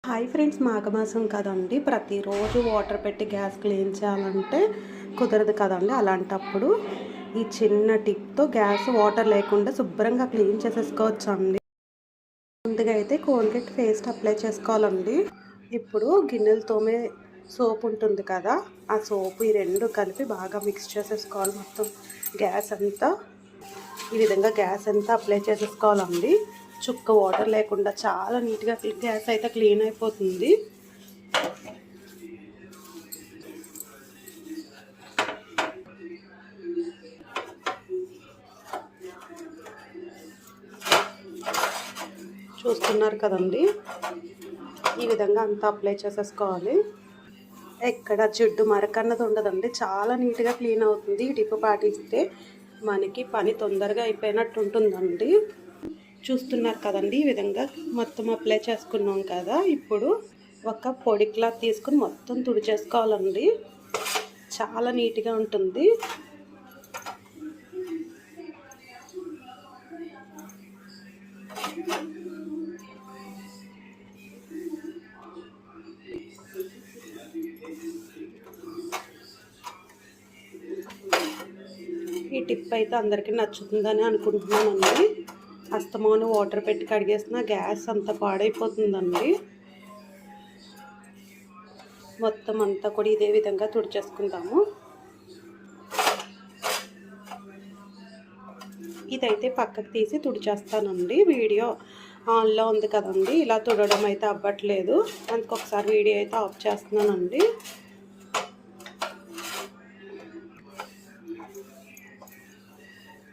Hi friends, మాఘమాసం కదండి. ప్రతిరోజు వాటర్ పెట్టి గ్యాస్ క్లీన్ చేయాలంటే కుదరదు కదండి. అలాంటప్పుడు ఈ చిన్న టిప్తో గ్యాస్ వాటర్ లేకుండా శుభ్రంగా క్లీన్ చేసేసుకోవచ్చు అండి. ముందుగా అయితే కోల్గేట్ పేస్ట్ అప్లై చేసుకోవాలండి. ఇప్పుడు గిన్నెలు తోమే సోప్ ఉంటుంది కదా, ఆ సోపు ఈ రెండు కలిపి బాగా మిక్స్ చేసేసుకోవాలి. మొత్తం గ్యాస్ అంతా ఈ విధంగా గ్యాస్ అంతా అప్లై చేసేసుకోవాలండి. చుక్క వాటర్ లేకుండా చాలా నీట్గా గ్యాస్ అయితే క్లీన్ అయిపోతుంది. చూస్తున్నారు కదండి, ఈ విధంగా అంతా అప్లై చేసేసుకోవాలి. ఎక్కడ జిడ్డు మరకన్నది ఉండదండి. చాలా నీట్గా క్లీన్ అవుతుంది. ఈ టిప్ పాటిస్తే మనకి పని తొందరగా అయిపోయినట్టు ఉంటుందండి. చూస్తున్నారు కదండి, ఈ విధంగా మొత్తం అప్లై చేసుకున్నాం కదా. ఇప్పుడు ఒక పొడి క్లాత్ తీసుకుని మొత్తం తుడిచేసుకోవాలండి. చాలా నీట్గా ఉంటుంది. ఈ టిప్ అయితే అందరికీ నచ్చుతుందని అనుకుంటున్నానండి. అస్తమాను వాటర్ పెట్టి కడిగేసిన గ్యాస్ అంతా పాడైపోతుందండి. మొత్తం అంతా కూడా ఇదే విధంగా తుడిచేసుకుందాము. ఇదైతే పక్కకు తీసి తుడిచేస్తానండి. వీడియో ఆన్లో ఉంది కదండి, ఇలా తుడవడం అయితే అవ్వట్లేదు. అందుకొకసారి వీడియో అయితే ఆఫ్ చేస్తున్నానండి.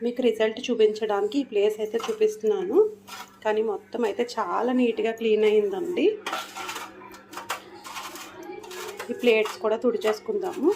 మీకు రిజల్ట్ చూపించడానికి ఈ ప్లేస్ అయితే చూపిస్తున్నాను. కానీ మొత్తం అయితే చాలా నీట్గా క్లీన్ అయిందండి. ఈ ప్లేట్స్ కూడా తుడిచేసుకుందాము.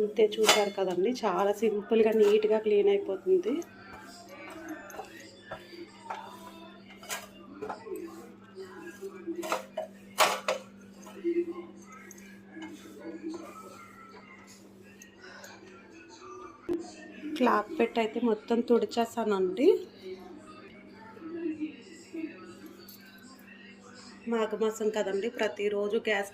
ఇంతే, చూసారు కదండి, చాలా సింపుల్గా నీట్గా క్లీన్ అయిపోతుంది. క్లాత్ పెట్టి అయితే మొత్తం తుడిచేస్తానండి. మాఘమాసం కదండి, ప్రతిరోజు గ్యాస్